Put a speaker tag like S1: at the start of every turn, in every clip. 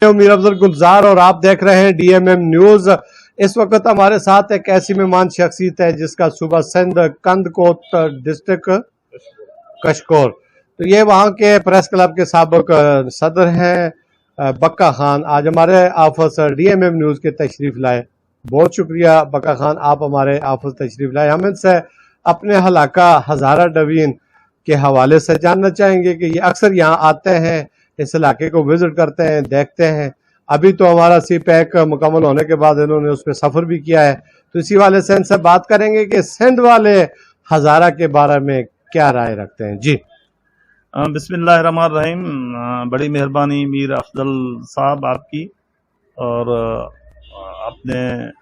S1: मीर अफजल गुलजार और आप देख रहे हैं DMM न्यूज। इस वक्त हमारे साथ एक ऐसी मेहमान शख्सियत है जिसका सूबा सिंध कंदकोट डिस्ट्रिक्ट कशकोर, तो ये वहाँ के प्रेस क्लब के साबिक सदर हैं बक्का खान। आज हमारे ऑफिस DMM न्यूज के तशरीफ लाए। बहुत शुक्रिया बक्का खान, आप हमारे ऑफिस तशरीफ लाए। हम इनसे अपने हलाका हजारा डवीन के हवाले से जानना चाहेंगे कि ये अक्सर यहाँ आते हैं, इस इलाके को विजिट करते हैं, देखते हैं। अभी तो हमारा CPEC मुकम्मल होने के बाद इन्होंने उस पर सफ़र भी किया है, तो इसी वाले से इनसे बात करेंगे कि सिंध वाले हज़ारा के बारे में क्या राय रखते हैं। जी
S2: बिस्मिल्लाहिर्रहमानिर्रहीम। बड़ी मेहरबानी मीर अफजल साहब आपकी, और आपने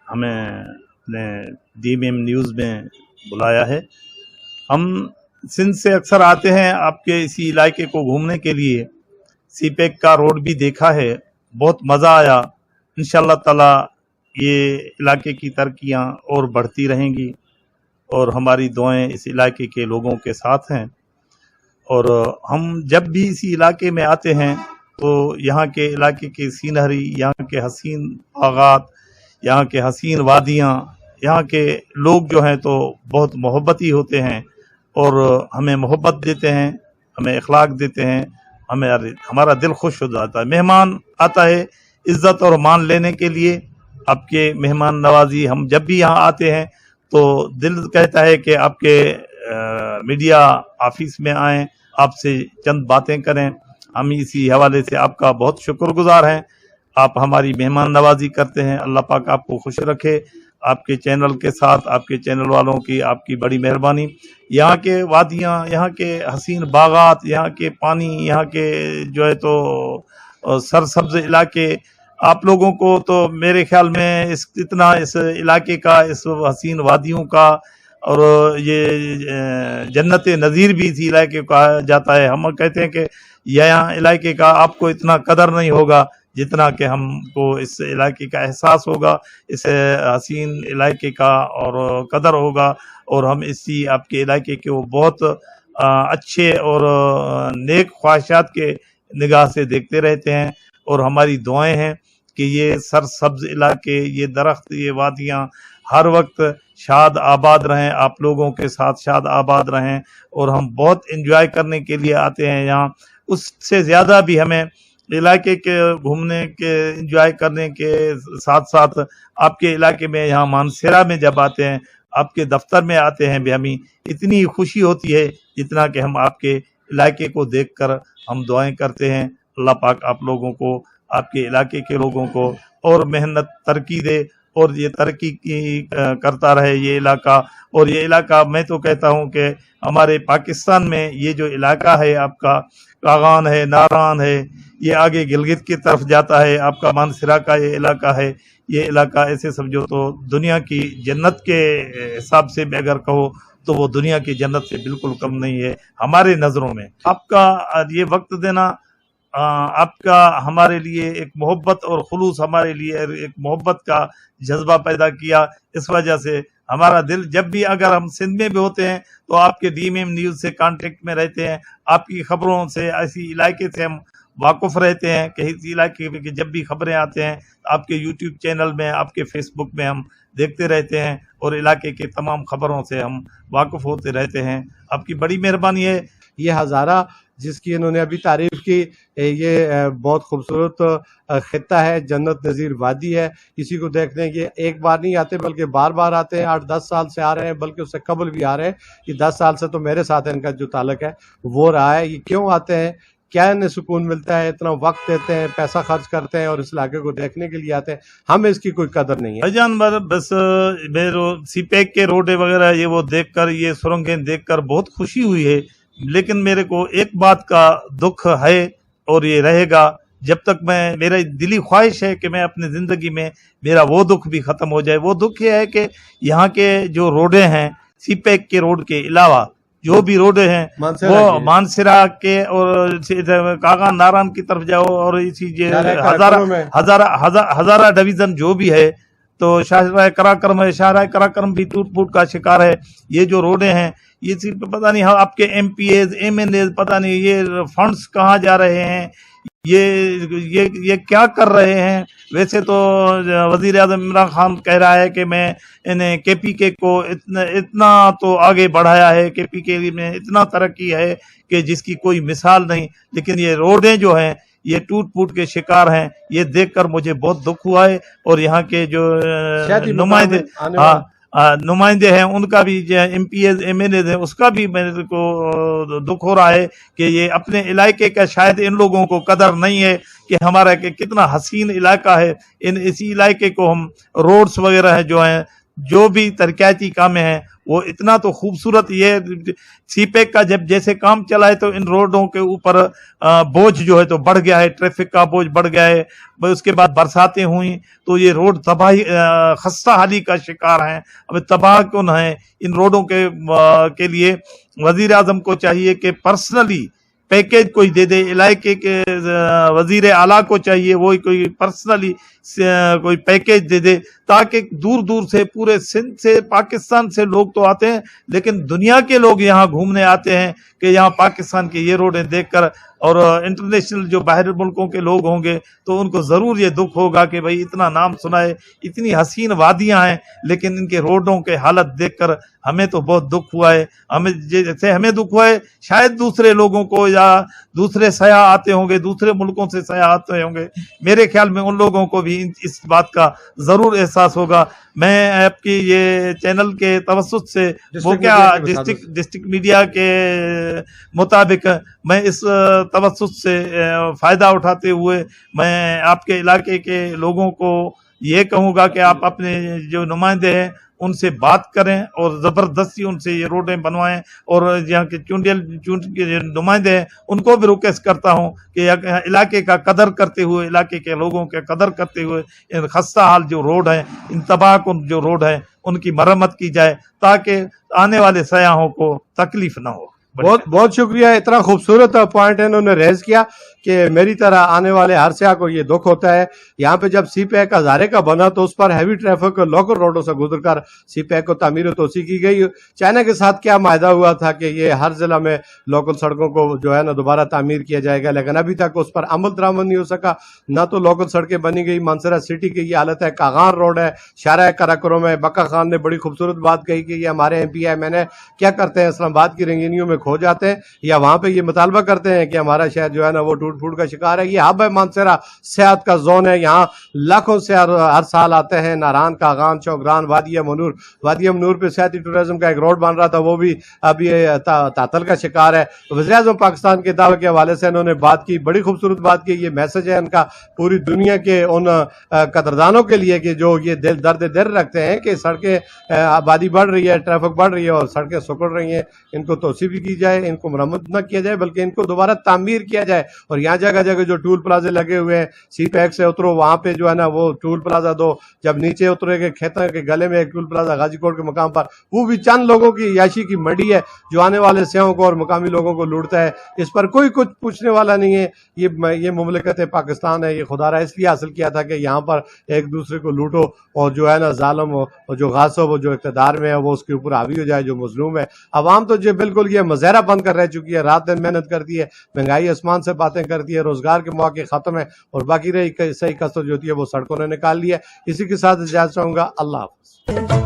S2: हमें अपने DMM न्यूज़ में बुलाया है। हम सिंध से अक्सर आते हैं आपके इसी इलाके को घूमने के लिए। CPEC का रोड भी देखा है, बहुत मज़ा आया। इंशाअल्लाह ताला ये इलाके की तरक्कियाँ और बढ़ती रहेंगी और हमारी दुआएं इस इलाके के लोगों के साथ हैं। और हम जब भी इसी इलाके में आते हैं तो यहाँ के इलाके की सीनरी, यहाँ के हसीन बागात, यहाँ के हसीन वादियाँ, यहाँ के लोग जो हैं तो बहुत मोहब्बती होते हैं और हमें मोहब्बत देते हैं, हमें इखलाक देते हैं, हमारा दिल खुश हो जाता है। मेहमान आता है इज़्ज़त और मान लेने के लिए, आपके मेहमान नवाजी। हम जब भी यहाँ आते हैं तो दिल कहता है कि आपके मीडिया ऑफिस में आएँ, आपसे चंद बातें करें। हम इसी हवाले से आपका बहुत शुक्रगुजार हैं। आप हमारी मेहमान नवाजी करते हैं। अल्लाह पाक आपको खुश रखे, आपके चैनल के साथ, आपके चैनल वालों की आपकी बड़ी मेहरबानी। यहाँ के वादियाँ, यहाँ के हसीन बागात, यहाँ के पानी, यहाँ के जो है तो सरसब्ज इलाके, आप लोगों को तो मेरे ख्याल में इस इलाके का, इस हसीन वादियों का, और ये जन्नत नज़ीर भी इस इलाके को कहा जाता है। हम कहते हैं कि यहाँ इलाके का आपको इतना कदर नहीं होगा जितना कि हमको इस इलाके का एहसास होगा, इस हसीन इलाके का और कदर होगा। और हम इसी आपके इलाके के वो बहुत अच्छे और नेक ख्वाहिशात के निगाह से देखते रहते हैं। और हमारी दुआएं हैं कि ये सरसब्ज इलाके, ये दरख्त, ये वादियाँ हर वक्त शाद आबाद रहें, आप लोगों के साथ शाद आबाद रहें। और हम बहुत एंजॉय करने के लिए आते हैं यहाँ। उससे ज़्यादा भी हमें इलाके के घूमने के, एंजॉय करने के साथ साथ आपके इलाके में, यहाँ मानसरा में जब आते हैं, आपके दफ्तर में आते हैं भी, हमें इतनी खुशी होती है जितना कि हम आपके इलाके को देखकर हम दुआएं करते हैं। अल्लाह पाक आप लोगों को, आपके इलाके के लोगों को और मेहनत तरक्की दे और ये तरक्की करता रहे ये इलाका। और ये इलाका, मैं तो कहता हूँ कि हमारे पाकिस्तान में ये जो इलाका है आपका, कागान है, नारान है, ये आगे गिलगित की तरफ जाता है, आपका मानसरा का ये इलाका है। ये इलाका ऐसे समझो तो दुनिया की जन्नत के हिसाब से भी अगर कहो तो वो दुनिया की जन्नत से बिल्कुल कम नहीं है हमारे नज़रों में। आपका ये वक्त देना, आपका हमारे लिए एक मोहब्बत और खुलूस, हमारे लिए एक मोहब्बत का जज्बा पैदा किया। इस वजह से हमारा दिल, जब भी अगर हम सिंध में भी होते हैं तो आपके DMM न्यूज़ से कांटेक्ट में रहते हैं, आपकी खबरों से, ऐसी इलाके से हम वाकुफ़ रहते हैं कि इस इलाके में जब भी खबरें आते हैं आपके YouTube चैनल में, आपके फेसबुक में हम देखते रहते हैं और इलाके के तमाम खबरों से हम वाकुफ़ होते रहते हैं। आपकी बड़ी मेहरबानी है।
S1: ये हज़ारा जिसकी इन्होंने अभी तारीफ की, ये बहुत खूबसूरत खित्ता है, जन्नत नज़ीर वादी है। इसी को देखने के एक बार नहीं आते बल्कि बार बार आते हैं। 8-10 साल से आ रहे हैं, बल्कि उससे कबल भी आ रहे हैं। ये 10 साल से तो मेरे साथ इनका जो ताल्लुक है वो रहा है। ये क्यों आते हैं, क्या इन्हें सुकून मिलता है, इतना वक्त देते हैं, पैसा खर्च करते हैं और इस इलाके को देखने के लिए आते हैं। हमें इसकी कोई कदर नहीं है।
S2: भाईजान बस CPEC के रोडे वगैरह ये वो देखकर, ये सुरंगें देखकर बहुत खुशी हुई है। लेकिन मेरे को एक बात का दुख है और ये रहेगा जब तक मैं, मेरा दिली ख्वाहिश है कि मैं अपनी ज़िंदगी में मेरा वो दुख भी ख़त्म हो जाए। वो दुख ये है कि यहाँ के जो रोडे हैं, CPEC के रोड के अलावा जो भी रोडे हैं वो मानसरा के और कागा नारायण की तरफ जाओ और इसी हज़ारा डिवीज़न जो भी है, तो शाहराह कराक्रम है, शाहराह कराक्रम भी टूट फूट का शिकार है। ये जो रोडे हैं ये सिर्फ पता नहीं आपके MPAs MNAs पता नहीं ये फंड्स कहाँ जा रहे हैं, یہ کیا کر رہے ہیں؟ ویسے تو وزیر اعظم عمران خان کہہ رہا ہے کہ میں انہیں کے پی کے کو اتنا تو آگے بڑھایا ہے، کے پی کے میں اتنا ترقی ہے کہ جس کی کوئی مثال نہیں، لیکن یہ روڈیں جو ہیں یہ ٹوٹ پھوٹ کے شکار ہیں۔ یہ دیکھ کر مجھے بہت دکھ ہوا ہے، اور یہاں کے جو نمائندے ہیں ان کا بھی، جو MPs MLAs ہیں، اس کا بھی میرے کو دکھ ہو رہا ہے کہ یہ اپنے علاقے کا شاید ان لوگوں کو قدر نہیں ہے کہ ہمارا کتنا حسین علاقہ ہے۔ اسی علاقے کو ہم روڈز وغیرہ ہیں جو بھی ترقیاتی کام ہیں وہ اتنا تو خوبصورت، یہ سی پیک کا جب جیسے کام چلا ہے تو ان روڈوں کے اوپر بوجھ جو ہے تو بڑھ گیا ہے، ٹریفک کا بوجھ بڑھ گیا ہے۔ اس کے بعد برساتیں ہوئیں تو یہ روڈ تباہی، خستہ حالی کا شکار ہیں، اب تباہ کن ہیں۔ ان روڈوں کے لیے وزیر اعظم کو چاہیے کہ پرسنلی پیکیج کوئی دے دے، علاقے کے وزیر اعلیٰ کو چاہیے وہ کوئی پرسنلی کوئی پیکیج دے دے، تاکہ دور دور سے، پورے سندھ سے، پاکستان سے لوگ تو آتے ہیں، لیکن دنیا کے لوگ یہاں گھومنے آتے ہیں کہ یہاں پاکستان کی یہ روڈیں دیکھ کر، اور انٹرنیشنل جو باہر ملکوں کے لوگ ہوں گے تو ان کو ضرور یہ دکھ ہوگا کہ بھئی اتنا نام سنا ہے، اتنی حسین وادیاں ہیں، لیکن ان کے روڈوں کے حالت دیکھ کر ہمیں تو بہت دکھ ہوا ہے۔ جیسے ہمیں دکھ ہوا ہے، شاید دوسرے لوگوں کو یا دوسرے سیاح آتے ہوں گے، دوسرے ملکوں سے سیاح آتے ہوں گے، میرے خیال میں ان لوگوں کو بھی اس بات کا ضرور احساس ہوگا۔ میں آپ کی یہ چینل کے توسط سے، وہ کیا ڈسٹرکٹ میڈیا کے مطابق، میں اس توسط سے فائدہ اٹھاتے ہوئے میں آپ کے علاقے کے لوگوں کو یہ کہوں گا کہ آپ اپنے جو نمائندے ہیں ان سے بات کریں اور زبردستی ان سے یہ روڈیں بنوائیں، اور یہاں کے چون کے نمائندے ہیں ان کو بھی ریکویسٹ کرتا ہوں کہ علاقے کا قدر کرتے ہوئے، علاقے کے لوگوں کے قدر کرتے ہوئے ان خستہ حال جو روڈ ہیں، ان تباہ کن جو روڈ ہیں، ان کی مرمت کی جائے تاکہ آنے والے سیاحوں کو تکلیف نہ ہو۔
S1: بہت شکریہ، اتنا خوبصورت پوائنٹ انہوں نے ریز کیا کہ میری طرح آنے والے ہر سیاح کو یہ دکھ ہوتا ہے۔ یہاں پہ جب سی پیک ہزارے کا بنا تو اس پر ہیوی ٹریفک لوکل روڈوں سے گزر کر سی پیک کو تعمیر و توسیع کی گئی۔ چائنا کے ساتھ کیا معاہدہ ہوا تھا کہ یہ ہر ضلع میں لوکل سڑکوں کو جو ہے نا دوبارہ تعمیر کیا جائے گا، لیکن ابھی تک اس پر عمل درآمد نہیں ہو سکا، نہ تو لوکل سڑکیں بنی گئی۔ مانسہرہ سٹی کی یہ حالت ہے، کاغان روڈ ہے، شارع کراکرم میں۔ بکا خان نے بڑی خوبصورت بات کہی کہ یہ ہمارے ایم پی ایم این اے کیا کرتے ہیں، اسلام آباد کی رنگینیوں میں کھو جاتے ہیں یا وہاں پہ یہ مطالبہ کرتے ہیں کہ ہمارا شہر جو ہے نا وہ ٹوٹ پھوٹ کا شکار ہے۔ یہ ہب ہے مانسہرہ، سیاحت کا زون ہے، یہاں لاکھوں سیاح ہر سال آتے ہیں۔ ناران، کاغان، چوگران، وادی منور، وادی منور پہ سیاحتی ٹورزم کا ایک روڈ بن رہا تھا، وہ بھی اب یہ تعطل کا شکار ہے۔ وزیر اعظم پاکستان کے دعوے کے حوالے سے انہوں نے بات کی، بڑی خوبصورت بات کی۔ یہ میسج ہے ان کا پوری دنیا کے ان قدردانوں کے لیے کہ جو یہ درد دل رکھتے ہیں کہ سڑکیں، آبادی بڑھ رہی ہے، ٹریفک بڑھ رہی ہے اور سڑکیں سکڑ رہی ہیں، ان کو توسیع بھی کی جائے، ان کو مرمت نہ کیا جائے بلکہ ان کو دوبارہ تعمیر کیا جائے۔ اور یہاں جگہ جگہ جو ٹول پلازے لگے ہوئے ہیں، سی پیک سے اترو وہاں پہ جو ہے نا وہ ٹول پلازا دو، جب نیچے اترے گے کھیتوں کے گلے میں ایک ٹول پلازا غازی کوٹ کے مقام پر، وہ بھی چند لوگوں کی عیاشی کی منڈی ہے جو آنے والے سیاحوں کو اور مقامی لوگوں کو لوٹتا ہے۔ اس پر کوئی کچھ پوچھنے والا نہیں ہے۔ یہ مملکت پاکستان ہے، یہ خدا را اس لیے حاصل کیا تھا کہ یہاں پر ایک دوسرے کو لوٹو اور جو ہے نا ظالم اور جو غاصب وہ جو اقتدار میں ہے وہ اس کے اوپر حاوی ہو جائے، جو مظلوم ہے۔ عوام تو جو بالکل یہ مظاہرہ بند کر رہ چکی ہے، رات دن محنت کرتی ہے، مہنگائی آسمان سے باتیں کرتی ہے، روزگار کے مواقع ختم ہے اور باقی رہی صحیح کسر جو ہوتی ہے وہ سڑکوں نے نکال لی ہے۔ اسی کے ساتھ اجازت چاہوں گا، اللہ حافظ۔